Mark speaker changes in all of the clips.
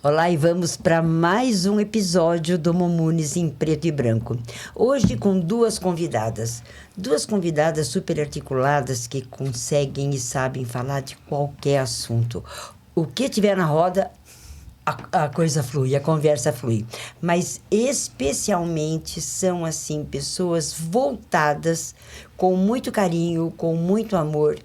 Speaker 1: Olá, e vamos para mais um episódio do Momunes em Preto e Branco. Hoje com duas convidadas super articuladas que conseguem e sabem falar de qualquer assunto. O que tiver na roda, a coisa flui, a conversa flui. Mas especialmente são assim pessoas voltadas com muito carinho, com muito amor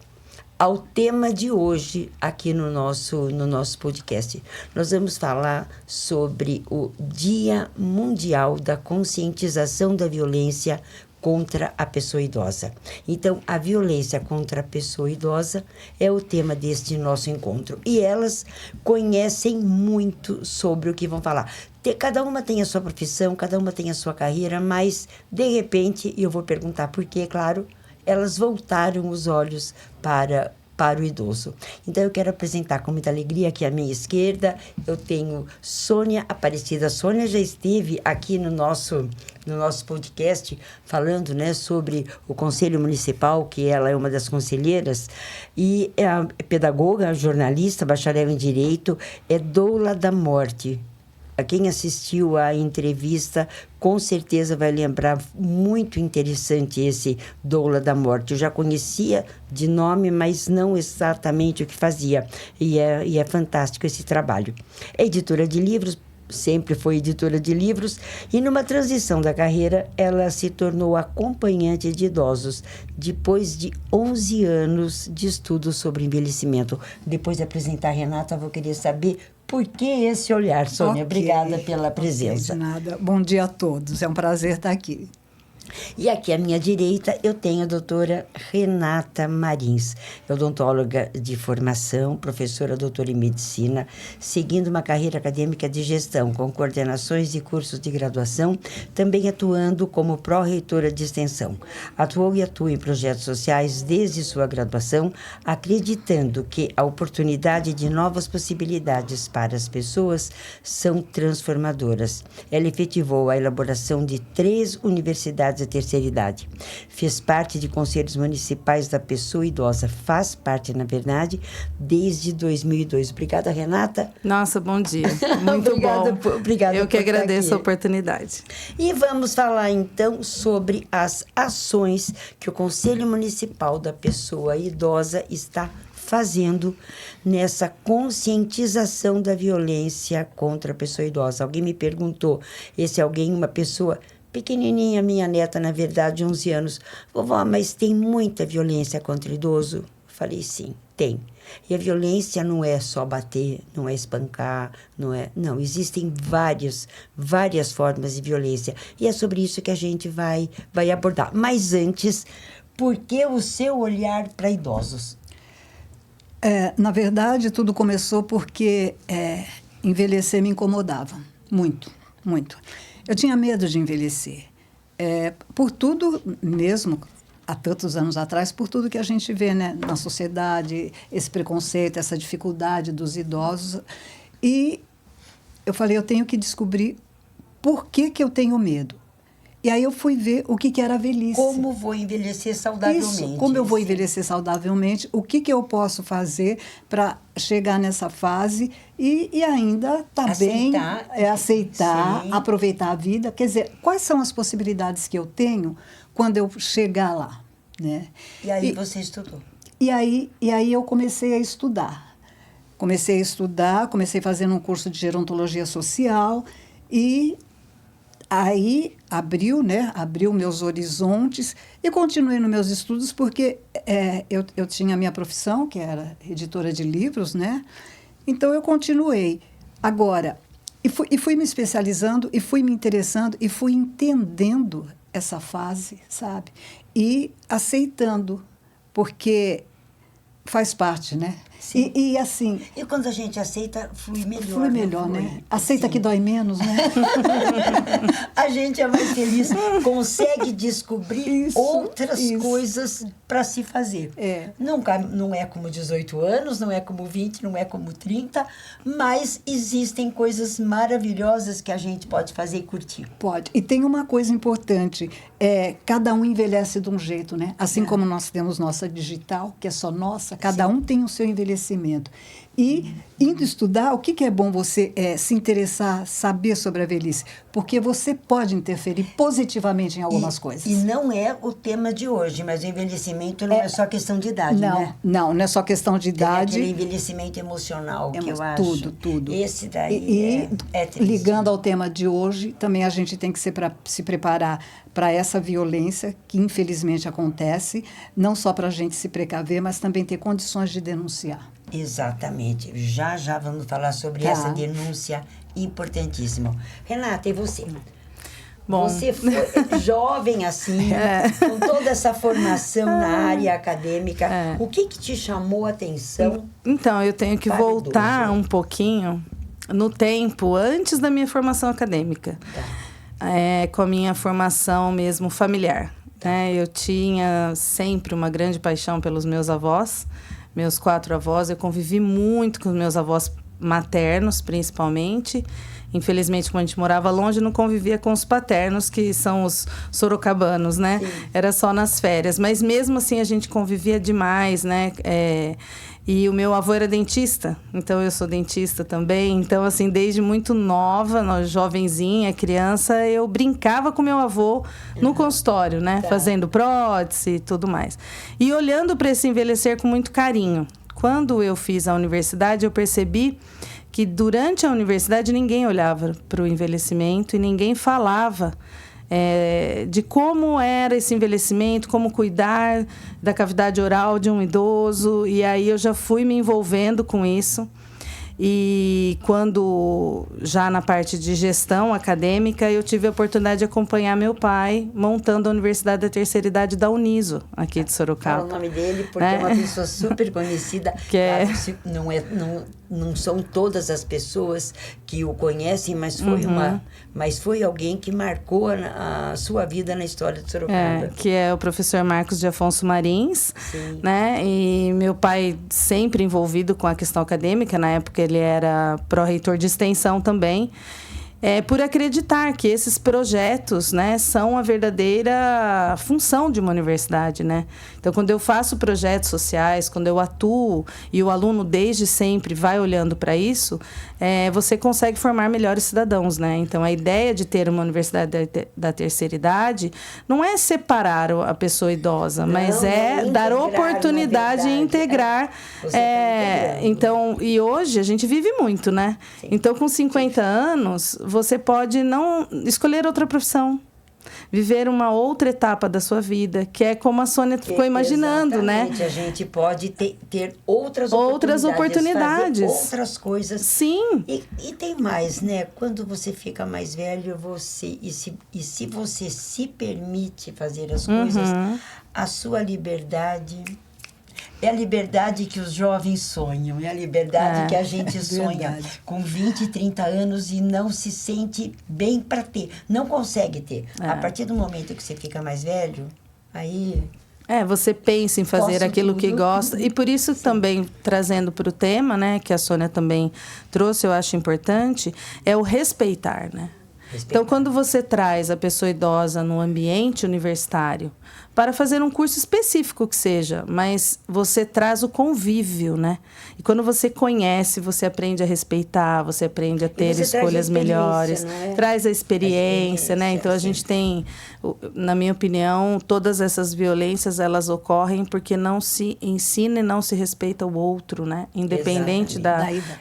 Speaker 1: ao tema de hoje aqui no nosso podcast. Nós vamos falar sobre o Dia Mundial da Conscientização da Violência contra a pessoa idosa. Então, a violência contra a pessoa idosa é o tema deste nosso encontro. E elas conhecem muito sobre o que vão falar. Cada uma tem a sua profissão, cada uma tem a sua carreira, mas, de repente, eu vou perguntar por quê, claro, elas voltaram os olhos para o idoso. Então, eu quero apresentar com muita alegria aqui à minha esquerda, eu tenho Sônia Aparecida. A Sônia já esteve aqui no nosso podcast falando, né, sobre o Conselho Municipal, que ela é uma das conselheiras, e é a pedagoga, jornalista, bacharel em Direito, é doula da morte. Quem assistiu à entrevista, com certeza vai lembrar, muito interessante esse doula da morte. Eu já conhecia de nome, mas não exatamente o que fazia. E é fantástico esse trabalho. É editora de livros, sempre foi editora de livros, e numa transição da carreira, ela se tornou acompanhante de idosos, depois de 11 anos de estudo sobre envelhecimento. Depois de apresentar a Renata, eu vou querer saber por que esse olhar, Sônia. Okay. Obrigada pela presença.
Speaker 2: De nada. Bom dia a todos. É um prazer estar aqui.
Speaker 1: E aqui à minha direita eu tenho a doutora Renata Marins, odontóloga de formação, professora doutora em medicina, seguindo uma carreira acadêmica de gestão, com coordenações de cursos de graduação, também atuando como pró-reitora de extensão. Atuou e atua em projetos sociais desde sua graduação, acreditando que a oportunidade de novas possibilidades para as pessoas são transformadoras. Ela efetivou a elaboração de 3 universidades da terceira idade. Fez parte de conselhos municipais da pessoa idosa. Faz parte, na verdade, desde 2002. Obrigada, Renata.
Speaker 3: Nossa, bom dia. Muito
Speaker 1: obrigada,
Speaker 3: bom.
Speaker 1: Obrigada.
Speaker 3: Eu que agradeço a oportunidade.
Speaker 1: E vamos falar, então, sobre as ações que o Conselho Municipal da Pessoa Idosa está fazendo nessa conscientização da violência contra a pessoa idosa. Alguém me perguntou, esse alguém, uma pessoa pequenininha, minha neta, na verdade, 11 anos. Vovó, mas tem muita violência contra o idoso? Falei, sim, tem. E a violência não é só bater, não é espancar, não, existem várias formas de violência. E é sobre isso que a gente vai abordar. Mas antes, por que o seu olhar para idosos?
Speaker 2: Na verdade, tudo começou porque envelhecer me incomodava. Muito, muito. Eu tinha medo de envelhecer, por tudo mesmo, há tantos anos atrás, por tudo que a gente vê, né, na sociedade, esse preconceito, essa dificuldade dos idosos. E eu falei, eu tenho que descobrir por que eu tenho medo. E aí eu fui ver o que era a velhice.
Speaker 1: Como vou envelhecer saudavelmente.
Speaker 2: Isso, como eu vou envelhecer saudavelmente, o que eu posso fazer para chegar nessa fase e ainda estar bem, aceitar, sim, aproveitar a vida. Quer dizer, quais são as possibilidades que eu tenho quando eu chegar lá, né?
Speaker 1: E aí você estudou?
Speaker 2: E aí eu comecei a estudar. Comecei fazendo um curso de gerontologia social e aí abriu meus horizontes e continuei nos meus estudos porque eu tinha a minha profissão, que era editora de livros, né? Então, eu continuei. Agora, e fui me especializando, e fui me interessando, e fui entendendo essa fase, sabe? E aceitando, porque faz parte, né?
Speaker 1: Sim.
Speaker 2: E assim...
Speaker 1: E quando a gente aceita, flui melhor.
Speaker 2: Flui melhor, né? Aceita, sim, que dói menos, né?
Speaker 1: A gente é mais feliz, consegue descobrir outras coisas para se fazer. Não é como 18 anos, não é como 20, não é como 30, mas existem coisas maravilhosas que a gente pode fazer e curtir.
Speaker 2: Pode. E tem uma coisa importante, cada um envelhece de um jeito, né? Assim como nós temos nossa digital, que é só nossa, cada um tem o seu envelhecimento. E, indo estudar, o que é bom você se interessar, saber sobre a velhice? Porque você pode interferir positivamente em algumas coisas.
Speaker 1: E não é o tema de hoje, mas o envelhecimento não é só questão de idade, né?
Speaker 2: Não é só questão de idade.
Speaker 1: Tem aquele envelhecimento emocional, que eu acho.
Speaker 2: Tudo.
Speaker 1: Esse daí é triste.
Speaker 2: Ligando ao tema de hoje, também a gente tem que se preparar para essa violência que, infelizmente, acontece, não só para a gente se precaver, mas também ter condições de denunciar.
Speaker 1: Exatamente. Já vamos falar sobre essa denúncia importantíssima. Renata, e você?
Speaker 3: Bom.
Speaker 1: Você foi jovem assim, com toda essa formação na área acadêmica. O que te chamou a atenção?
Speaker 3: Então, eu tenho que voltar um pouquinho no tempo antes da minha formação acadêmica. Com a minha formação mesmo familiar. Eu tinha sempre uma grande paixão pelos meus avós. Meus 4 avós, eu convivi muito com meus avós maternos, principalmente. Infelizmente, como a gente morava longe, não convivia com os paternos, que são os sorocabanos, né? Sim. Era só nas férias. Mas mesmo assim, a gente convivia demais, né? E o meu avô era dentista, então eu sou dentista também. Então, assim, desde muito nova, jovenzinha, criança, eu brincava com meu avô no consultório, né? Fazendo prótese e tudo mais. E olhando para esse envelhecer com muito carinho. Quando eu fiz a universidade, eu percebi que durante a universidade ninguém olhava para o envelhecimento e ninguém falava de como era esse envelhecimento, como cuidar da cavidade oral de um idoso. E aí eu já fui me envolvendo com isso. E quando, já na parte de gestão acadêmica, eu tive a oportunidade de acompanhar meu pai montando a Universidade da Terceira Idade da Uniso, aqui de Sorocaba.
Speaker 1: Fala o nome dele, porque é uma pessoa super conhecida. Claro, não são todas as pessoas que o conhecem, mas foi alguém que marcou a sua vida na história de Sorocaba.
Speaker 3: Que é o professor Marcos de Afonso Marins. Sim. Né? E meu pai sempre envolvido com a questão acadêmica, na época ele era pró-reitor de extensão também. Por acreditar que esses projetos, né, são a verdadeira função de uma universidade, né? Então, quando eu faço projetos sociais, quando eu atuo e o aluno desde sempre vai olhando para isso, você consegue formar melhores cidadãos, né? Então, a ideia de ter uma universidade da terceira idade não é separar a pessoa idosa, mas dar oportunidade e integrar. Então, e hoje a gente vive muito, né? Sim. Então, com 50 anos, você pode não escolher outra profissão, viver uma outra etapa da sua vida, que é como a Sônia ficou imaginando, né?
Speaker 1: A gente pode ter outras oportunidades. Fazer outras coisas.
Speaker 3: Sim.
Speaker 1: E tem mais, né? Quando você fica mais velho, se você se permite fazer as coisas, a sua liberdade... É a liberdade que os jovens sonham, é a liberdade que a gente sonha com 20, 30 anos e não se sente bem para ter, não consegue ter. A partir do momento que você fica mais velho, aí...
Speaker 3: você pensa em fazer aquilo que gosta. E por isso também, trazendo para o tema, né, que a Sônia também trouxe, eu acho importante, é o respeitar, né? Então, quando você traz a pessoa idosa no ambiente universitário para fazer um curso específico que seja, mas você traz o convívio, né? E quando você conhece, você aprende a respeitar, você aprende a ter escolhas melhores, traz a experiência, né? Então, a gente tem, na minha opinião, todas essas violências, elas ocorrem porque não se ensina e não se respeita o outro, né? Independente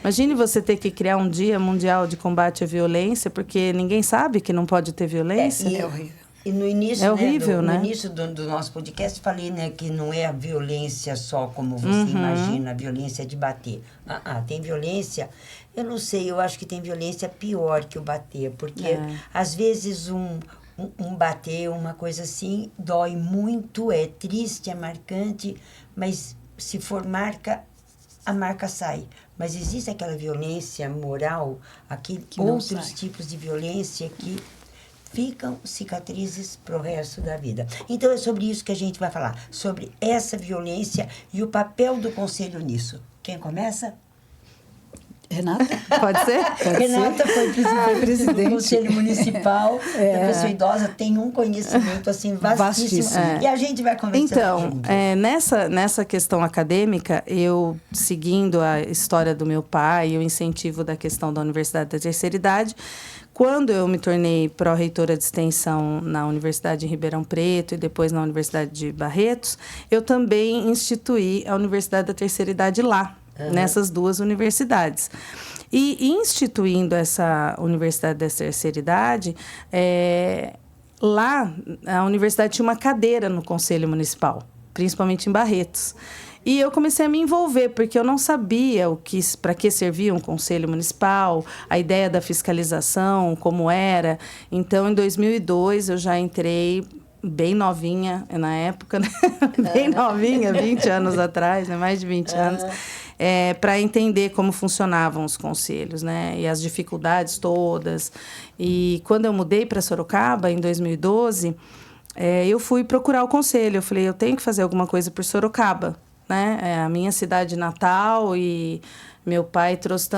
Speaker 3: Imagine você ter que criar um Dia Mundial de Combate à Violência, porque ninguém sabe que não pode ter violência.
Speaker 2: É horrível.
Speaker 1: E no início,
Speaker 3: horrível,
Speaker 1: no início do nosso podcast, falei, né, que não é a violência só como você imagina, a violência de bater. Tem violência, eu não sei, eu acho que tem violência pior que o bater, porque às vezes um bater, uma coisa assim, dói muito, é triste, é marcante, mas se for marca, a marca sai. Mas existe aquela violência moral, outros tipos de violência que ficam cicatrizes para o resto da vida. Então, é sobre isso que a gente vai falar, sobre essa violência e o papel do conselho nisso. Quem começa?
Speaker 2: Renata?
Speaker 3: Pode ser?
Speaker 1: Renata foi presidente do Conselho Municipal da Pessoa Idosa, tem um conhecimento assim vastíssimo. E a gente vai conversar.
Speaker 3: Então, nessa questão acadêmica, eu, seguindo a história do meu pai e o incentivo da questão da Universidade da Terceira Idade, quando eu me tornei pró-reitora de extensão na Universidade de Ribeirão Preto e depois na Universidade de Barretos, eu também instituí a Universidade da Terceira Idade lá, nessas duas universidades. E instituindo essa Universidade da Terceira Idade, lá a universidade tinha uma cadeira no Conselho Municipal, principalmente em Barretos. E eu comecei a me envolver, porque eu não sabia para que servia um conselho municipal, a ideia da fiscalização, como era. Então, em 2002, eu já entrei bem novinha, na época, né? Bem novinha, 20 anos atrás, né? Mais de 20 anos, para entender como funcionavam os conselhos, né? E as dificuldades todas. E quando eu mudei para Sorocaba, em 2012, eu fui procurar o conselho. Eu falei, eu tenho que fazer alguma coisa por Sorocaba, né? É a minha cidade natal e meu pai trouxe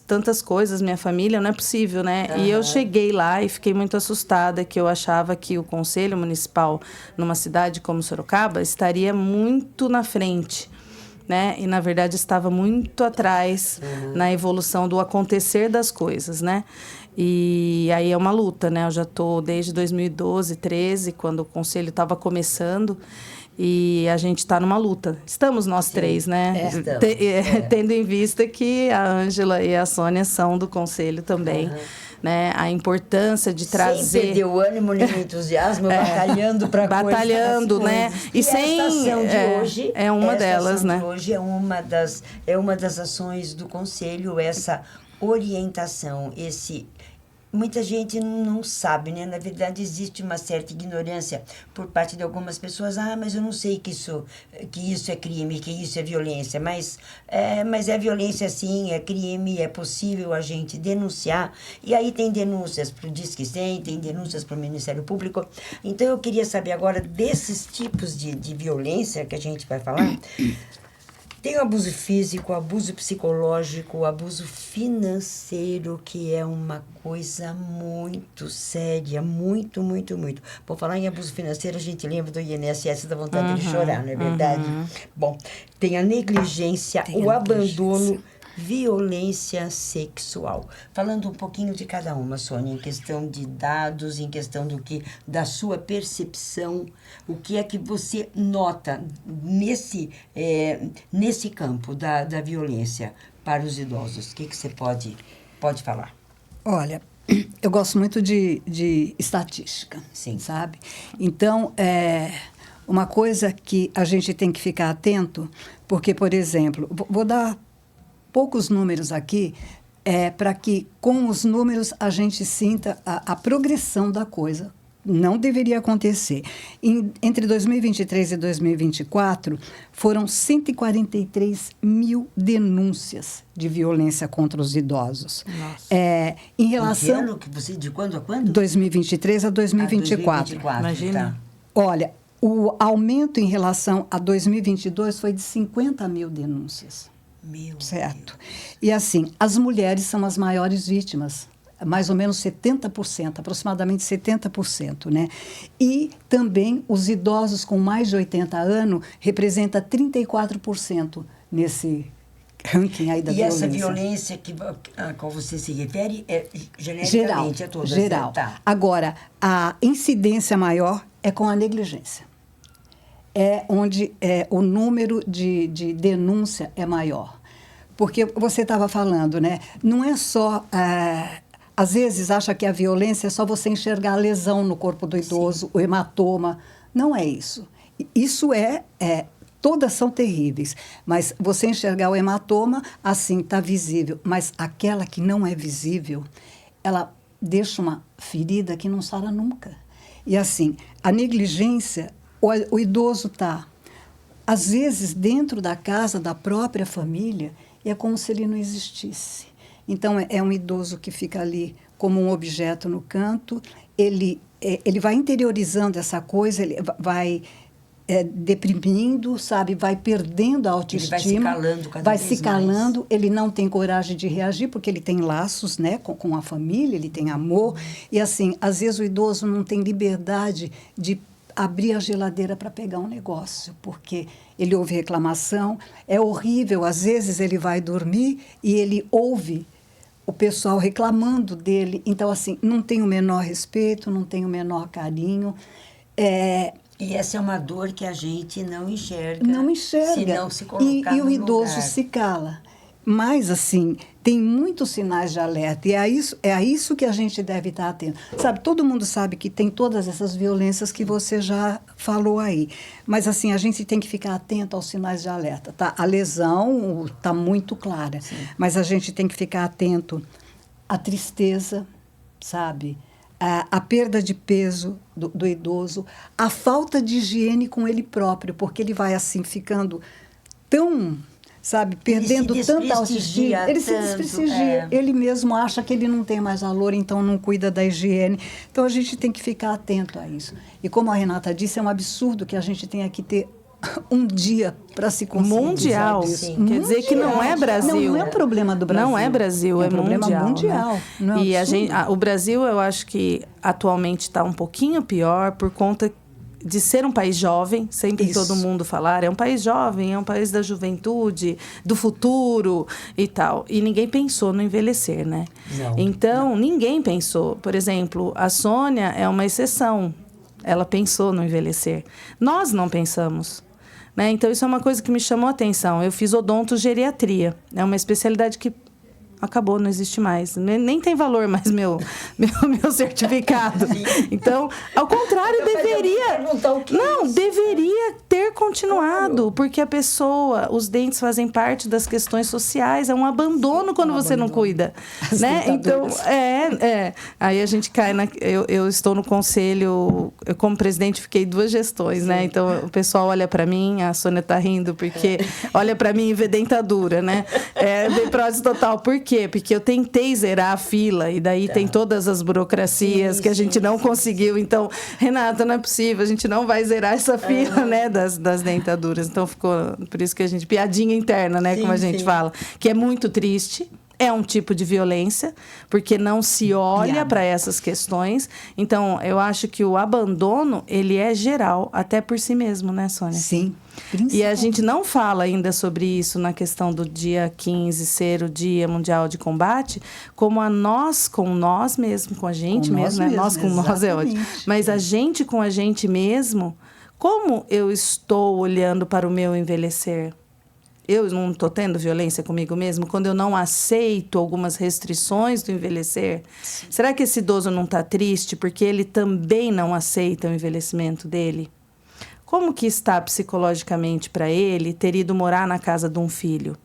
Speaker 3: tantas coisas, minha família, não é possível, né? E eu cheguei lá e fiquei muito assustada, que eu achava que o Conselho Municipal, numa cidade como Sorocaba, estaria muito na frente, né? E, na verdade, estava muito atrás na evolução do acontecer das coisas, né? E aí é uma luta, né? Eu já estou desde 2012, 2013, quando o Conselho estava começando, e a gente está numa luta. Estamos nós três, né? Tendo em vista que a Ângela e a Sônia são do Conselho também. Né? A importância de trazer...
Speaker 1: Sem perder o ânimo nem o entusiasmo, batalhando para
Speaker 3: batalhando, né?
Speaker 1: E sem... Essa ação de hoje...
Speaker 3: É uma delas, né?
Speaker 1: De hoje é uma das ações do Conselho, essa orientação, Muita gente não sabe, né? Na verdade, existe uma certa ignorância por parte de algumas pessoas. Mas eu não sei que isso é crime, que isso é violência. Mas é violência, sim, é crime, é possível a gente denunciar. E aí tem denúncias para o Disque 100, tem denúncias para o Ministério Público. Então, eu queria saber agora desses tipos de violência que a gente vai falar. Tem o abuso físico, o abuso psicológico, o abuso financeiro, que é uma coisa muito séria, muito, muito, muito. Por falar em abuso financeiro, a gente lembra do INSS, da vontade de chorar, não é verdade? Bom, tem a negligência, abandono, violência sexual. Falando um pouquinho de cada uma, Sônia, em questão de dados, em questão da sua percepção, o que é que você nota nesse campo da violência para os idosos? O que você pode falar?
Speaker 2: Olha, eu gosto muito de estatística,
Speaker 1: sim,
Speaker 2: sabe? Então, uma coisa que a gente tem que ficar atento, porque, por exemplo, vou dar poucos números aqui, para que com os números a gente sinta a progressão da coisa. Não deveria acontecer. Entre 2023 e 2024, foram 143 mil denúncias de violência contra os idosos.
Speaker 3: Nossa.
Speaker 2: Em relação...
Speaker 1: ano que você, de quando a quando?
Speaker 2: 2023 a 2024.
Speaker 1: 2024,
Speaker 3: imagina.
Speaker 1: Tá.
Speaker 2: Olha, o aumento em relação a 2022 foi de 50 mil denúncias. Certo. E assim, as mulheres são as maiores vítimas, mais ou menos 70%, aproximadamente 70%, né? E também os idosos com mais de 80 anos representa 34% nesse ranking aí da violência.
Speaker 1: E essa violência a qual você se refere é genericamente a todas?
Speaker 2: Geral.
Speaker 1: Tá.
Speaker 2: Agora, a incidência maior é com a negligência. É onde o número de denúncia é maior. Porque você estava falando, né? Não é só... às vezes acha que a violência é só você enxergar a lesão no corpo do idoso, sim, o hematoma. Não é isso. Isso todas são terríveis. Mas você enxergar o hematoma, assim, está visível. Mas aquela que não é visível, ela deixa uma ferida que não sara nunca. E assim, a negligência... O idoso está, às vezes, dentro da casa da própria família, e é como se ele não existisse. Então, é um idoso que fica ali como um objeto no canto, ele vai interiorizando essa coisa, ele vai deprimindo, sabe? Vai perdendo a autoestima.
Speaker 1: Ele vai se calando cada
Speaker 2: vai
Speaker 1: vez
Speaker 2: se calando,
Speaker 1: mais.
Speaker 2: ele não tem coragem de reagir, porque ele tem laços, né, com a família, ele tem amor. E assim, às vezes o idoso não tem liberdade de abrir a geladeira para pegar um negócio, porque ele ouve reclamação. É horrível, às vezes ele vai dormir e ele ouve o pessoal reclamando dele. Então, assim, não tem o menor respeito, não tem o menor carinho.
Speaker 1: E essa é uma dor que a gente não enxerga.
Speaker 2: Não enxerga.
Speaker 1: Se não se colocar
Speaker 2: e o
Speaker 1: no
Speaker 2: idoso
Speaker 1: lugar.
Speaker 2: se cala. Mas, assim, tem muitos sinais de alerta. E é a isso que a gente deve estar atento. Sabe, todo mundo sabe que tem todas essas violências que você já falou aí. Mas, assim, a gente tem que ficar atento aos sinais de alerta, tá? A lesão está muito clara. Sim. Mas a gente tem que ficar atento à tristeza, sabe? A perda de peso do idoso, a falta de higiene com ele próprio, porque ele vai, assim, ficando tão... sabe, perdendo tanta autoestima, ele se desprestigia, ele mesmo acha que ele não tem mais valor, então não cuida da higiene. Então a gente tem que ficar atento a isso. E como a Renata disse, é um absurdo que a gente tenha que ter um dia para se conscientizar
Speaker 3: mundial,
Speaker 2: disso.
Speaker 3: Quer dizer que não é Brasil.
Speaker 2: Não é problema do Brasil.
Speaker 3: Não é Brasil, é
Speaker 2: problema
Speaker 3: mundial.
Speaker 2: Né? Não é
Speaker 3: e o Brasil, eu acho que atualmente está um pouquinho pior por conta de ser um país jovem, sempre todo mundo falar, é um país jovem, é um país da juventude, do futuro e tal. E ninguém pensou no envelhecer, né?
Speaker 1: Não,
Speaker 3: então, ninguém pensou. Por exemplo, a Sônia é uma exceção. Ela pensou no envelhecer. Nós não pensamos. Né? Então, isso é uma coisa que me chamou a atenção. Eu fiz odontogeriatria. É uma especialidade que acabou, não existe mais. Nem tem valor mais meu certificado. Então, ao contrário, deveria ter continuado, porque a pessoa, os dentes fazem parte das questões sociais, é um abandono quando você não cuida, né? Então, aí a gente cai eu estou no conselho, eu como presidente fiquei 2 gestões, né? Então, o pessoal olha para mim, a Sônia tá rindo porque olha para mim e vê dentadura, né? Vê prótese total. Por quê? Porque eu tentei zerar a fila e daí tem todas as burocracias que a gente não conseguiu. Então, Renata, não é possível, a gente não vai zerar essa fila, né, das dentaduras. Então, ficou por isso que a gente... Piadinha interna, né, como a gente fala. Que é muito triste. É um tipo de violência, porque não se olha para essas questões. Então, eu acho que o abandono, ele é geral, até por si mesmo, né, Sônia?
Speaker 2: Sim.
Speaker 3: E a gente não fala ainda sobre isso na questão do dia 15 ser o Dia Mundial de Combate, como a nós com nós mesmo, com a gente mesmo, né? Nós com nós é ótimo. Mas a gente com a gente mesmo, como eu estou olhando para o meu envelhecer? Eu não estou tendo violência comigo mesmo quando eu não aceito algumas restrições do envelhecer? Sim. Será que esse idoso não está triste porque ele também não aceita o envelhecimento dele? Como que está psicologicamente para ele ter ido morar na casa de um filho?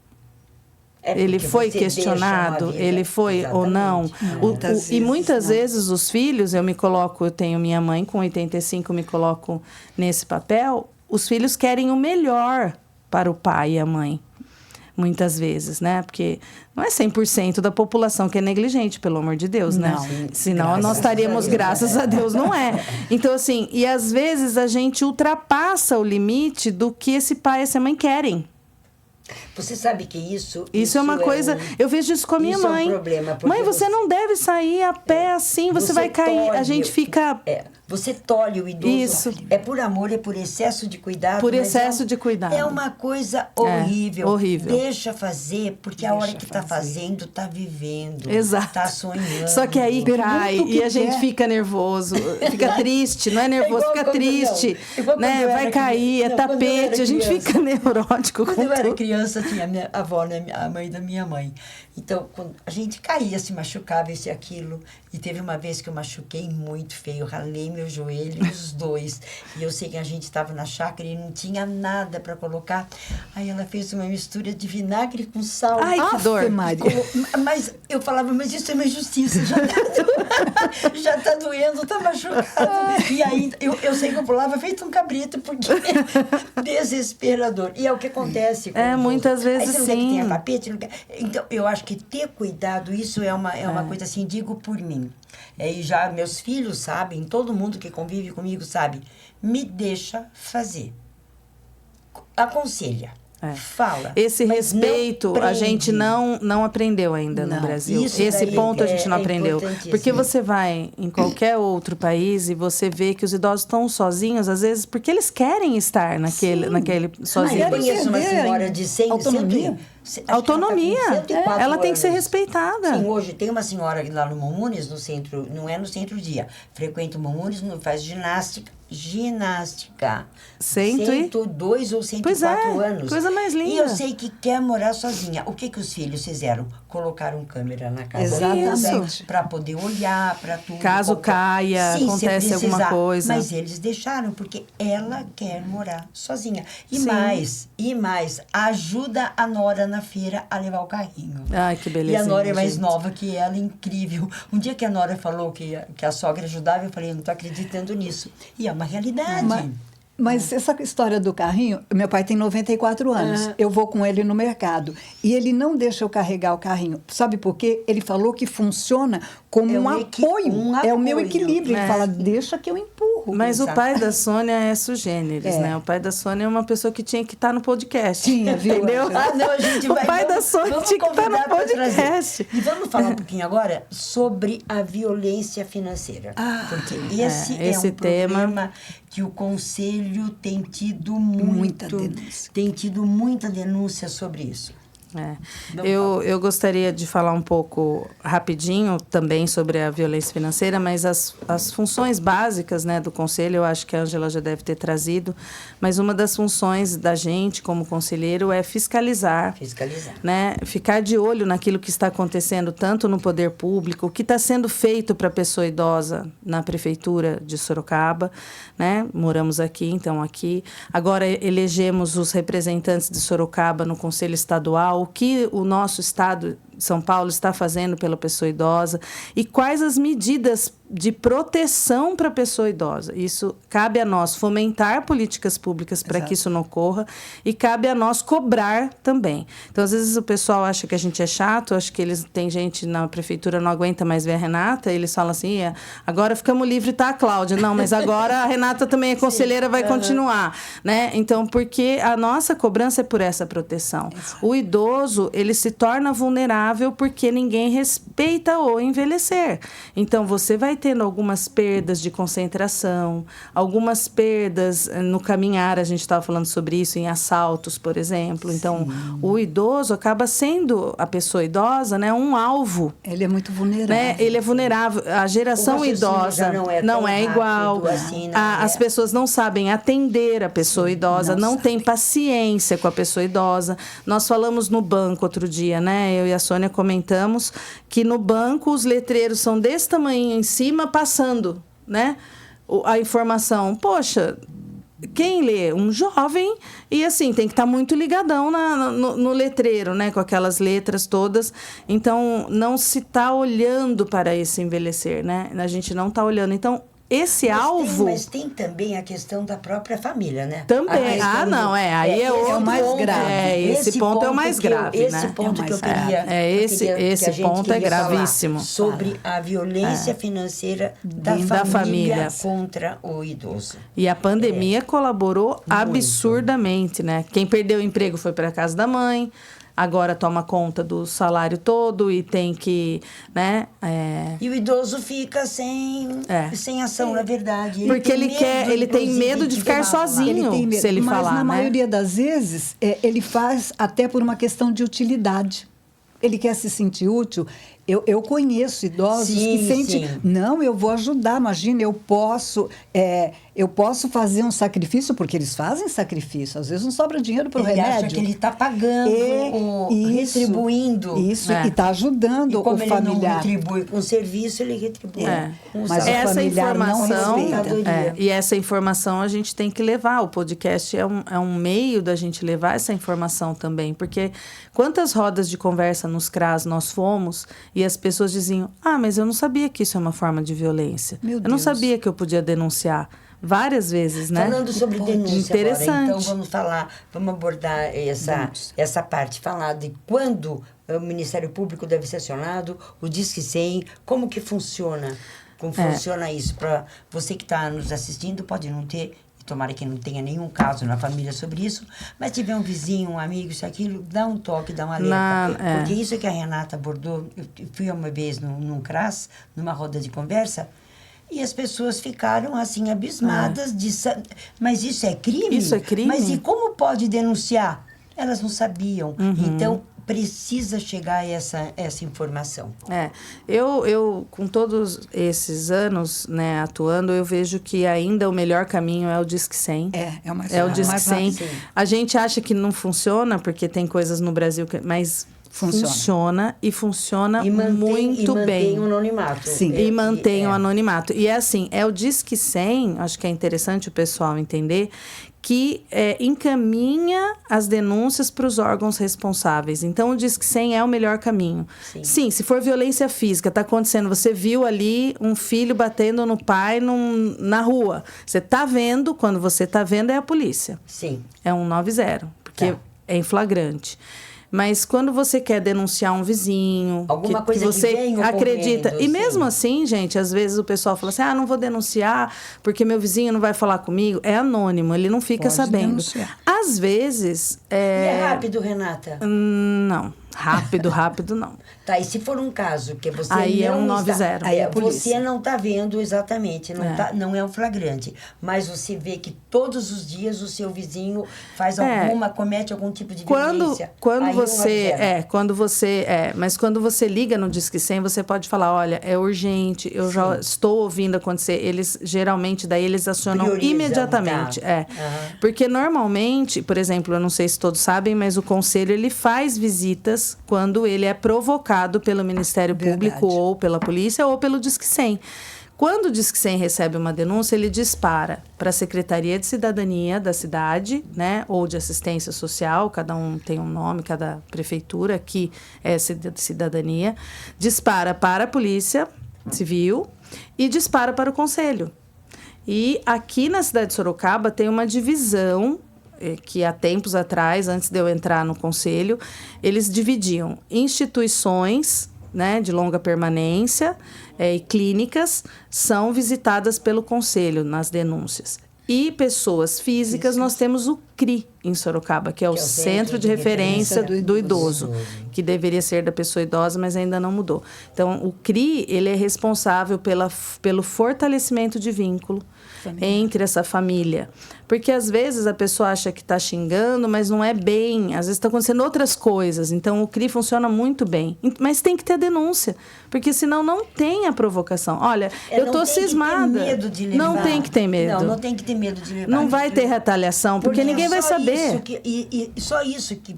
Speaker 3: Ele foi questionado, ele foi ou não? E muitas vezes os filhos, eu tenho minha mãe com 85, me coloco nesse papel, os filhos querem o melhor para o pai e a mãe, muitas vezes, né? Porque não é 100% da população que é negligente, pelo amor de Deus, né? Senão nós estaríamos, graças a Deus, não é. Então, assim, e às vezes a gente ultrapassa o limite do que esse pai e essa mãe querem.
Speaker 1: Você sabe que isso
Speaker 3: é uma coisa... Eu vejo isso com a minha mãe.
Speaker 1: É um problema,
Speaker 3: mãe, você não deve sair a pé assim, você vai cair. A gente fica...
Speaker 1: Você tolhe o idoso.
Speaker 3: Isso.
Speaker 1: É por amor, é por excesso de cuidado.
Speaker 3: Por excesso de cuidado.
Speaker 1: É uma coisa horrível.
Speaker 3: Horrível.
Speaker 1: Deixa fazer, porque a hora que está fazendo, está vivendo.
Speaker 3: Exato.
Speaker 1: Está sonhando.
Speaker 3: Só que aí cai e a gente fica nervoso. Fica triste, não é nervoso, fica triste. Né? Vai cair, é tapete, a gente fica neurótico.
Speaker 1: Quando eu era criança, tinha a minha avó, né, a mãe da minha mãe. Então, quando a gente caía, se machucava, isso e aquilo. E teve uma vez que eu machuquei muito feio, ralei meu joelho, os 2. E eu sei que a gente estava na chácara e não tinha nada para colocar. Aí ela fez uma mistura de vinagre com sal.
Speaker 3: Ai, que dor.
Speaker 1: Mas eu falava, mas isso é uma injustiça. Já tá doendo, tá machucado. E aí, eu sei que eu pulava feito um cabrito, porque desesperador. E é o que acontece com
Speaker 3: muitas vezes
Speaker 1: aí você
Speaker 3: sim.
Speaker 1: Não quer que tenha tapete, não quer. Então, eu acho que ter cuidado, isso é uma coisa assim, digo por mim. E já meus filhos sabem, todo mundo que convive comigo sabe, me deixa fazer. aconselha. Fala.
Speaker 3: Esse
Speaker 1: mas
Speaker 3: respeito
Speaker 1: não
Speaker 3: a gente
Speaker 1: prende.
Speaker 3: não aprendeu ainda no Brasil.
Speaker 1: Isso
Speaker 3: Esse
Speaker 1: daí
Speaker 3: ponto a gente não
Speaker 1: é
Speaker 3: aprendeu.
Speaker 1: importantíssimo.
Speaker 3: Porque você vai em qualquer outro país e você vê que os idosos estão sozinhos, às vezes, porque eles querem estar naquele sozinhos.
Speaker 1: Eu conheço uma
Speaker 2: Perder
Speaker 1: senhora de 100...
Speaker 2: autonomia.
Speaker 3: Autonomia. Ela tem que ser
Speaker 1: anos.
Speaker 3: respeitada.
Speaker 1: Sim, hoje tem uma senhora lá no Momunes, no centro, não é no centro-dia, frequenta o Momunes, faz ginástica. 102 ou 104 anos.
Speaker 3: Coisa mais linda.
Speaker 1: E eu sei que quer morar sozinha. O que os filhos fizeram? Colocaram câmera na casa
Speaker 2: Exatamente.
Speaker 1: para poder olhar para tudo.
Speaker 3: Caso caia, acontece alguma coisa.
Speaker 1: Mas eles deixaram, porque ela quer morar sozinha. E
Speaker 3: Sim.
Speaker 1: mais, ajuda a nora na feira a levar o carrinho.
Speaker 3: Ai, que beleza.
Speaker 1: E a nora é mais nova que ela, incrível. Um dia que a nora falou que a sogra ajudava, eu falei, eu não estou acreditando nisso. E é uma realidade.
Speaker 2: Mas essa história do carrinho, meu pai tem 94 anos, eu vou com ele no mercado e ele não deixa eu carregar o carrinho. Sabe por quê? Ele falou que funciona como um apoio. É o meu equilíbrio. Ele fala, deixa que eu empurro.
Speaker 3: Mas o pai da Sônia é sugêneres, né? O pai da Sônia é uma pessoa que tinha que estar no podcast.
Speaker 2: Tinha, viu?
Speaker 3: Entendeu?
Speaker 1: Não, a gente
Speaker 3: o pai da Sônia tinha que estar no podcast.
Speaker 1: E vamos falar um pouquinho agora sobre a violência financeira. Porque esse é um problema que o Conselho tem tido muita denúncia sobre isso.
Speaker 3: Eu gostaria de falar um pouco rapidinho também sobre a violência financeira, mas as funções básicas, né, do Conselho, eu acho que a Ângela já deve ter trazido, mas uma das funções da gente como conselheiro é fiscalizar. Né, ficar de olho naquilo que está acontecendo tanto no poder público, o que está sendo feito para a pessoa idosa na Prefeitura de Sorocaba, né? Moramos aqui, então aqui. Agora elegemos os representantes de Sorocaba no Conselho Estadual, o que o nosso estado de São Paulo está fazendo pela pessoa idosa e quais as medidas de proteção para a pessoa idosa. Isso cabe a nós fomentar políticas públicas para que isso não ocorra e cabe a nós cobrar também. Então, às vezes o pessoal acha que a gente é chato, acho que tem gente na prefeitura não aguenta mais ver a Renata, e eles falam assim, agora ficamos livres, tá, Cláudia? Não, mas agora a Renata também é conselheira, vai continuar, né? Então, porque a nossa cobrança é por essa proteção. O idoso, ele se torna vulnerável porque ninguém respeita o envelhecer. Então, você vai tendo algumas perdas de concentração, algumas perdas no caminhar, a gente estava falando sobre isso, em assaltos, por exemplo. Então, o idoso acaba sendo, a pessoa idosa, né, um alvo.
Speaker 2: Ele é muito vulnerável.
Speaker 3: Né? Ele é vulnerável. A geração idosa não é igual.
Speaker 1: Assim,
Speaker 3: as pessoas não sabem atender a pessoa idosa, não tem paciência com a pessoa idosa. Nós falamos no banco outro dia, né? Eu e a Sônia comentamos que no banco os letreiros são desse tamanho em cima, passando, né, a informação. Poxa, quem lê? Um jovem, e assim, tem que estar muito ligadão no letreiro, né, com aquelas letras todas. Então, não se está olhando para esse envelhecer, né? A gente não está olhando. Então, esse alvo...
Speaker 1: Mas tem também a questão da própria família, né?
Speaker 3: Também. Aí é o
Speaker 2: mais grave.
Speaker 3: Esse ponto é o mais grave,
Speaker 1: esse
Speaker 3: né?
Speaker 1: Esse ponto que eu queria...
Speaker 3: Esse ponto é gravíssimo.
Speaker 1: Sobre a violência financeira da família contra o idoso.
Speaker 3: E a pandemia colaborou absurdamente, né? Quem perdeu o emprego foi para a casa da mãe, agora toma conta do salário todo e tem que, né?
Speaker 1: E o idoso fica sem ação, na verdade.
Speaker 3: Porque ele tem medo de ficar sozinho, se ele falar,
Speaker 2: mas na
Speaker 3: né?
Speaker 2: maioria das vezes, ele faz até por uma questão de utilidade. Ele quer se sentir útil. Eu conheço idosos que sentem... Não, eu vou ajudar, imagina, eu posso fazer um sacrifício, porque eles fazem sacrifício. Às vezes não sobra dinheiro para o remédio.
Speaker 1: Ele acha que ele está pagando, retribuindo.
Speaker 2: Isso, e está ajudando o familiar.
Speaker 1: Ele não retribui com o serviço, ele retribui com o
Speaker 2: Mas
Speaker 1: salário.
Speaker 3: Essa informação,
Speaker 2: não
Speaker 3: e essa informação a gente tem que levar. O podcast é um meio da gente levar essa informação também. Porque quantas rodas de conversa nos CRAS nós fomos... E as pessoas diziam, mas eu não sabia que isso é uma forma de violência. Eu não sabia que eu podia denunciar. Várias vezes, né?
Speaker 1: Falando sobre denúncia
Speaker 3: interessante.
Speaker 1: agora, então vamos abordar essa parte, falar de quando o Ministério Público deve ser acionado, o Disque 100, como que funciona? Como funciona isso? Para você que está nos assistindo, pode não ter tomara que não tenha nenhum caso na família sobre isso, mas tiver um vizinho, um amigo, isso, aquilo, dá um toque, dá um alerta. Porque isso que a Renata abordou, eu fui uma vez num CRAS, numa roda de conversa, e as pessoas ficaram, assim, abismadas mas isso é crime?
Speaker 3: Isso é crime?
Speaker 1: Mas e como pode denunciar? Elas não sabiam. Então, precisa chegar essa informação.
Speaker 3: Eu, com todos esses anos, né, atuando, eu vejo que ainda o melhor caminho é o Disque 100.
Speaker 2: É o mais
Speaker 3: É o Disque
Speaker 2: mais
Speaker 3: 100.
Speaker 2: rápido.
Speaker 3: A gente acha que não funciona, porque tem coisas no Brasil mas funciona e funciona muito bem.
Speaker 1: E mantém o anonimato.
Speaker 2: Sim.
Speaker 3: E mantém o anonimato. E é assim, é o Disque 100, acho que é interessante o pessoal entender, que encaminha as denúncias para os órgãos responsáveis. Então, o Disque 100 é o melhor caminho. Sim, se for violência física, está acontecendo, você viu ali um filho batendo no pai na rua. Você está vendo, quando você está vendo, é a polícia.
Speaker 1: Sim.
Speaker 3: É 190, porque é em flagrante. Mas quando você quer denunciar um vizinho,
Speaker 1: alguma coisa
Speaker 3: que você
Speaker 1: vem
Speaker 3: acredita.
Speaker 1: ocorrendo,
Speaker 3: E mesmo assim, gente, às vezes o pessoal fala assim: não vou denunciar porque meu vizinho não vai falar comigo. É anônimo, ele não fica
Speaker 2: Pode
Speaker 3: sabendo.
Speaker 2: denunciar.
Speaker 3: Às vezes.
Speaker 1: E é rápido, Renata?
Speaker 3: Não. Rápido, não.
Speaker 1: Tá, e se for um caso que você
Speaker 3: aí
Speaker 1: não
Speaker 3: é 190.
Speaker 1: está,
Speaker 2: Aí é a polícia.
Speaker 1: você não está vendo exatamente, não é um flagrante, mas você vê que todos os dias o seu vizinho comete algum tipo de violência.
Speaker 3: Mas quando você liga no Disque 100, você pode falar: olha, é urgente, eu já estou ouvindo acontecer. Eles geralmente eles acionam
Speaker 1: Priorizam,
Speaker 3: imediatamente.
Speaker 1: tá.
Speaker 3: Porque normalmente, por exemplo, eu não sei se todos sabem, mas o conselho ele faz visitas quando ele é provocado pelo Ministério Público ou pela polícia ou pelo Disque 100. Quando o Disque 100 recebe uma denúncia, ele dispara para a Secretaria de Cidadania da cidade, né, ou de assistência social, cada um tem um nome, cada prefeitura que é cidadania, dispara para a Polícia Civil e dispara para o Conselho. E aqui na cidade de Sorocaba tem uma divisão que há tempos atrás, antes de eu entrar no conselho, eles dividiam instituições, né, de longa permanência e clínicas são visitadas pelo conselho nas denúncias. E pessoas físicas, nós temos o CRI em Sorocaba, que é o Centro de Referência do Idoso, que deveria ser da pessoa idosa, mas ainda não mudou. Então, o CRI, ele é responsável pelo fortalecimento de vínculo entre essa família. Porque, às vezes, a pessoa acha que está xingando, mas não é bem. Às vezes, está acontecendo outras coisas. Então, o CRI funciona muito bem. Mas tem que ter denúncia, porque senão não tem a provocação. Olha, eu estou cismada.
Speaker 1: Não tem que ter medo de levar.
Speaker 3: Não tem que ter medo.
Speaker 1: Não tem que ter medo de levar.
Speaker 3: Não vai ter retaliação, porque ninguém vai saber.
Speaker 1: Só isso que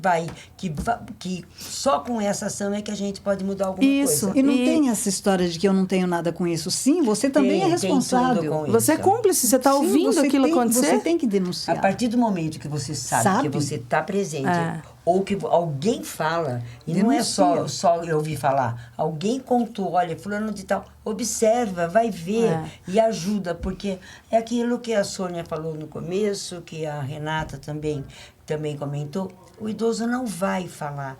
Speaker 1: só com essa ação é que a gente pode mudar alguma coisa.
Speaker 2: E não tem essa história de que eu não tenho nada com isso. Sim, você também é responsável.
Speaker 3: Você é cúmplice, você está ouvindo aquilo acontecer.
Speaker 2: Você tem que denunciar.
Speaker 1: A partir do momento que você sabe. Que você está presente, ou que alguém fala, e não é só eu ouvir falar, alguém contou, olha, fulano de tal, observa, vai ver e ajuda, porque é aquilo que a Sônia falou no começo, que a Renata também comentou, o idoso não vai falar,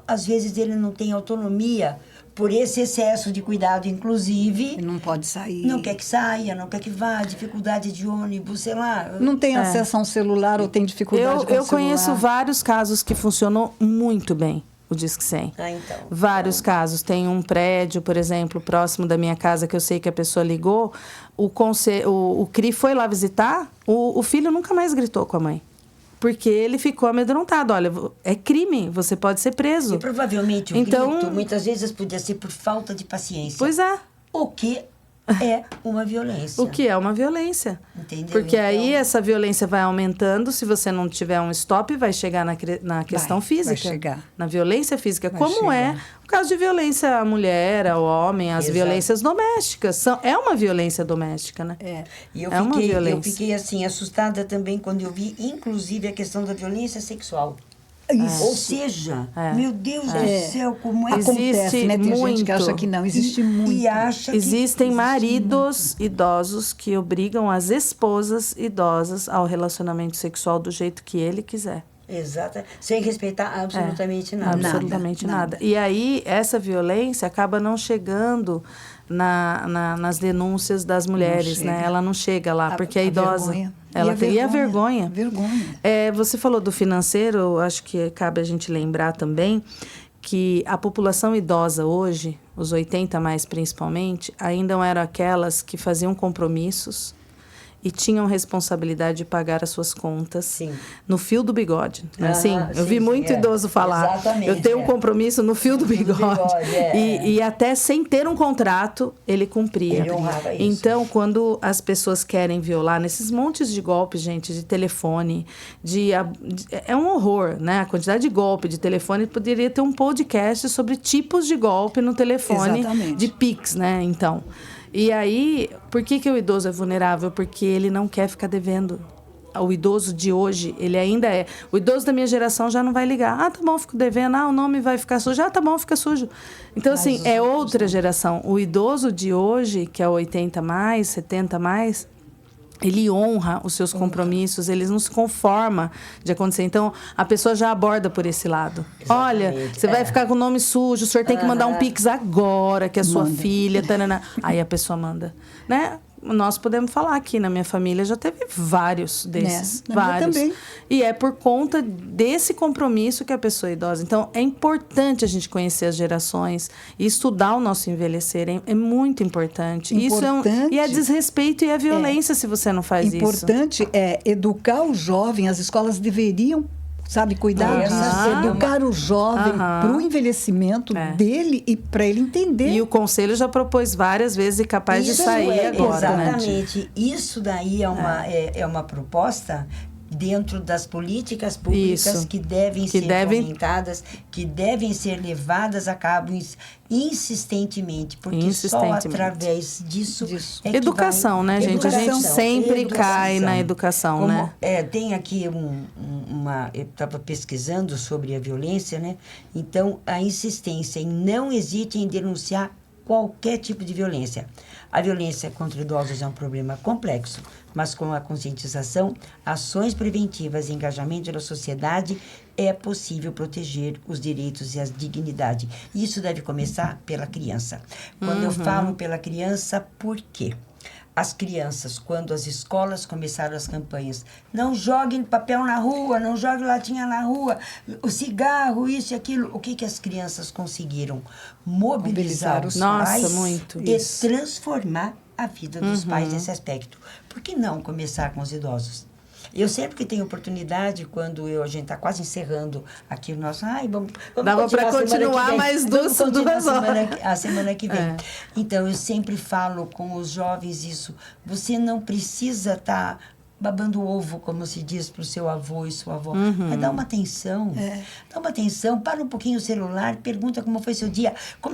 Speaker 1: às vezes ele não tem autonomia, por esse excesso de cuidado, inclusive.
Speaker 2: Ele não pode sair.
Speaker 1: Não quer que saia, não quer que vá, dificuldade de ônibus, sei lá.
Speaker 2: Não tem acesso a um celular ou tem dificuldade com o celular.
Speaker 3: Eu conheço vários casos que funcionou muito bem, o Disque 100.
Speaker 1: Então.
Speaker 3: Vários casos. Tem um prédio, por exemplo, próximo da minha casa, que eu sei que a pessoa ligou, o CRI foi lá visitar, o filho nunca mais gritou com a mãe. Porque ele ficou amedrontado. Olha, é crime, você pode ser preso.
Speaker 1: E provavelmente o grito, muitas vezes, podia ser por falta de paciência.
Speaker 3: Pois é.
Speaker 1: O que é uma violência.
Speaker 3: O que é uma violência.
Speaker 1: Entendeu?
Speaker 3: Porque aí essa violência vai aumentando, se você não tiver um stop, vai chegar na questão física.
Speaker 2: Vai chegar.
Speaker 3: Na violência física. Como é o caso de violência à mulher, ao homem, as violências domésticas. É uma violência doméstica, né?
Speaker 1: E eu fiquei assim, assustada também quando eu vi, inclusive, a questão da violência sexual.
Speaker 2: Isso.
Speaker 1: Ou seja, meu Deus do céu, como é que
Speaker 2: acontece, né? Tem
Speaker 3: muito.
Speaker 2: gente que acha que não, existe muito.
Speaker 1: E acha que
Speaker 3: Existem maridos idosos que obrigam as esposas idosas ao relacionamento sexual do jeito que ele quiser.
Speaker 1: Exato. Sem respeitar absolutamente nada.
Speaker 3: Absolutamente nada. E aí, essa violência acaba não chegando nas denúncias das mulheres, né? Ela não chega lá, porque a idosa...
Speaker 2: Vergonha.
Speaker 3: Ela tem a vergonha.
Speaker 2: Vergonha.
Speaker 3: Você falou do financeiro, acho que cabe a gente lembrar também que a população idosa hoje, os 80 mais principalmente, ainda eram aquelas que faziam compromissos e tinham responsabilidade de pagar as suas contas no fio do bigode. Assim, eu vi muito idoso falar.
Speaker 1: Exatamente,
Speaker 3: eu tenho um compromisso no fio do bigode. E até sem ter um contrato, ele cumpria.
Speaker 1: Ele honrava isso.
Speaker 3: Então, quando as pessoas querem violar, nesses montes de golpes, gente, de telefone, é um horror, né? A quantidade de golpe de telefone, poderia ter um podcast sobre tipos de golpe no telefone.
Speaker 2: Exatamente.
Speaker 3: De Pix, né? Então... E aí, por que o idoso é vulnerável? Porque ele não quer ficar devendo. O idoso de hoje, ele ainda é... O idoso da minha geração já não vai ligar. Ah, tá bom, fico devendo. Ah, o nome vai ficar sujo. Ah, tá bom, fica sujo. Então, assim, é outra geração. O idoso de hoje, que é 80 mais, 70 mais... Ele honra os seus compromissos, ele não se conforma de acontecer. Então, a pessoa já aborda por esse lado. Exatamente. Olha, você vai ficar com o nome sujo, o senhor tem que mandar um Pix agora, que é sua filha. Tarana. Aí a pessoa manda, né? Nós podemos falar aqui, na minha família já teve vários desses. Vários. Também. E é por conta desse compromisso que a pessoa é idosa. Então, é importante a gente conhecer as gerações e estudar o nosso envelhecer. É muito importante. Isso e é desrespeito e é violência se você não faz isso.
Speaker 2: Importante é educar o jovem. As escolas deveriam, cuidar disso, educar o jovem para o envelhecimento dele e para ele entender.
Speaker 3: E o Conselho já propôs várias vezes e capaz de sair agora.
Speaker 1: Exatamente. Né? Isso daí é uma proposta dentro das políticas públicas que devem ser fomentadas, que devem ser levadas a cabo insistentemente, porque só através disso é que
Speaker 3: educação, né, gente? A gente sempre cai na educação, né?
Speaker 1: Tem aqui eu estava pesquisando sobre a violência, né? Então, a insistência em não hesite em denunciar qualquer tipo de violência. A violência contra idosos é um problema complexo, mas com a conscientização, ações preventivas e engajamento da sociedade, é possível proteger os direitos e a dignidade. Isso deve começar pela criança. Quando eu falo pela criança, por quê? As crianças, quando as escolas começaram as campanhas, não joguem papel na rua, não joguem latinha na rua, o cigarro, isso e aquilo. O que as crianças conseguiram? Mobilizar os pais e transformar a vida dos pais nesse aspecto. Por que não começar com os idosos? Eu sempre que tenho oportunidade, quando a gente está quase encerrando aqui o nosso... vamos
Speaker 3: dava para continuar mais duas horas.
Speaker 1: A semana que vem. Então, eu sempre falo com os jovens isso. Você não precisa estar babando o ovo, como se diz para o seu avô e sua avó. Mas dá uma atenção. Dá uma atenção, para um pouquinho o celular, pergunta como foi seu dia.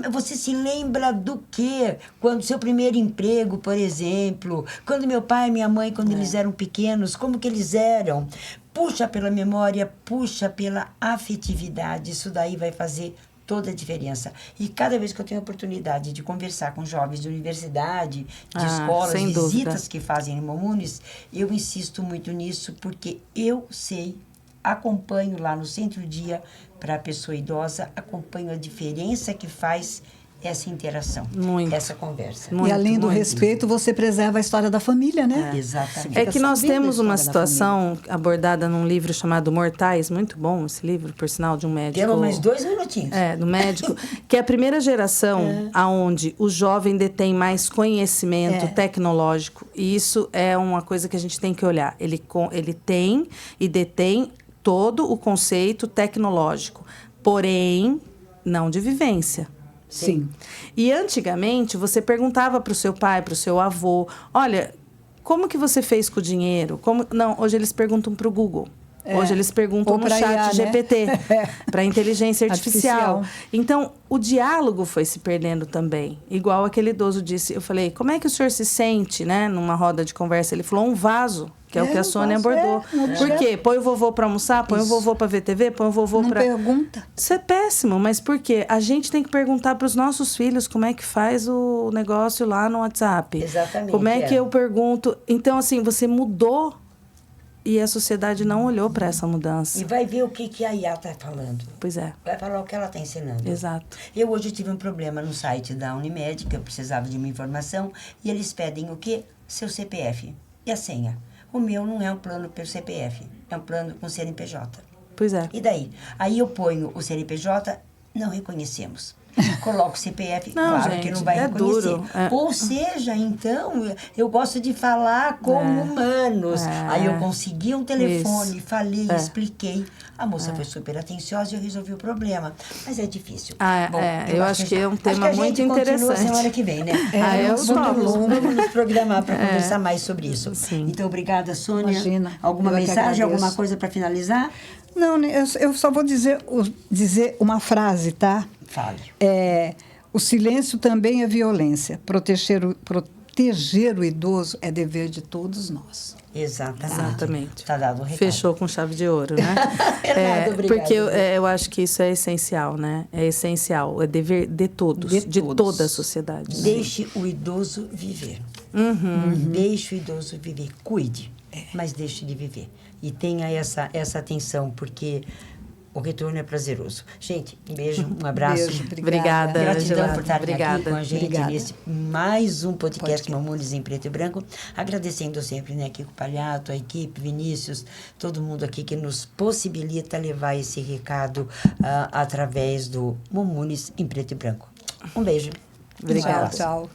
Speaker 1: Você se lembra do quê? Quando seu primeiro emprego, por exemplo. Quando meu pai e minha mãe, quando eles eram pequenos, como que eles eram? Puxa pela memória, puxa pela afetividade. Isso daí vai fazer toda a diferença. E cada vez que eu tenho a oportunidade de conversar com jovens de universidade, de escolas, visitas que fazem em Momunes, eu insisto muito nisso, porque eu sei, acompanho lá no Centro-Dia para a pessoa idosa, acompanho a diferença que faz essa interação, essa conversa.
Speaker 2: E além do respeito, você preserva a história da família, né?
Speaker 1: Exatamente.
Speaker 3: É que nós temos uma situação abordada num livro chamado Mortais, muito bom esse livro, por sinal, de um médico.
Speaker 1: Deu mais 2 minutinhos.
Speaker 3: Do médico, que é a primeira geração aonde o jovem detém mais conhecimento tecnológico. E isso é uma coisa que a gente tem que olhar. Ele tem e detém todo o conceito tecnológico, porém, não de vivência.
Speaker 2: Sim.
Speaker 3: E antigamente, você perguntava para o seu pai, para o seu avô, olha, como que você fez com o dinheiro? Não, hoje eles perguntam para o Google. Hoje eles perguntam no chat GPT, para inteligência artificial. Então, o diálogo foi se perdendo também. Igual aquele idoso disse, eu falei, como é que o senhor se sente, né? Numa roda de conversa, ele falou, um vaso. Que é o que a Sônia abordou. Por quê? Põe o vovô para almoçar, põe o vovô para ver TV, põe o vovô para...
Speaker 2: Não pergunta.
Speaker 3: Isso é péssimo, mas por quê? A gente tem que perguntar para os nossos filhos como é que faz o negócio lá no WhatsApp.
Speaker 1: Exatamente.
Speaker 3: Como é que eu pergunto... Então, assim, você mudou e a sociedade não olhou para essa mudança.
Speaker 1: E vai ver o que a IA está falando.
Speaker 3: Pois é.
Speaker 1: Vai falar o que ela está ensinando.
Speaker 3: Exato.
Speaker 1: Eu hoje tive um problema no site da Unimed, que eu precisava de uma informação, e eles pedem o quê? Seu CPF e a senha. O meu não é um plano pelo CPF, é um plano com CNPJ.
Speaker 3: Pois é.
Speaker 1: E daí? Aí eu ponho o CNPJ, não reconhecemos. Coloco o CPF,
Speaker 3: Não,
Speaker 1: claro
Speaker 3: gente,
Speaker 1: que não vai
Speaker 3: é
Speaker 1: reconhecer.
Speaker 3: duro, é.
Speaker 1: Ou seja, então, eu gosto de falar como humanos. Aí eu consegui um telefone, falei, expliquei. A moça foi super atenciosa e eu resolvi o problema. Mas é difícil.
Speaker 3: Bom, eu acho que é um tema muito
Speaker 1: interessante.
Speaker 3: interessante.
Speaker 1: Semana que vem, né?
Speaker 3: Eu
Speaker 1: vamos nos programar para conversar mais sobre isso.
Speaker 3: Sim.
Speaker 1: Então, obrigada, Sônia.
Speaker 2: Imagina.
Speaker 1: Alguma
Speaker 2: Eu é que
Speaker 1: mensagem,
Speaker 2: agradeço.
Speaker 1: alguma coisa para finalizar?
Speaker 2: Não, eu só vou dizer uma frase, tá?
Speaker 1: Fale.
Speaker 2: O silêncio também é violência. Proteger o idoso é dever de todos nós.
Speaker 1: Exatamente. Está dado o recado.
Speaker 3: Fechou com chave de ouro, né?
Speaker 1: Obrigada.
Speaker 3: Porque eu acho que isso é essencial, né? É essencial, é dever de todos, de toda a sociedade.
Speaker 1: Deixe o idoso viver. Deixe o idoso viver. Cuide, mas deixe de viver. E tenha essa atenção, porque o retorno é prazeroso. Gente, um beijo, um abraço.
Speaker 2: Beijo,
Speaker 3: obrigada,
Speaker 1: Gratidão
Speaker 3: Angela.
Speaker 1: por estarem aqui com a gente
Speaker 2: Obrigada.
Speaker 1: nesse mais um podcast Mamunes em Preto e Branco. Agradecendo sempre, né, Kiko Palhato, a equipe, Vinícius, todo mundo aqui que nos possibilita levar esse recado através do Mamunes em Preto e Branco. Um beijo.
Speaker 3: Obrigada.
Speaker 2: Tchau.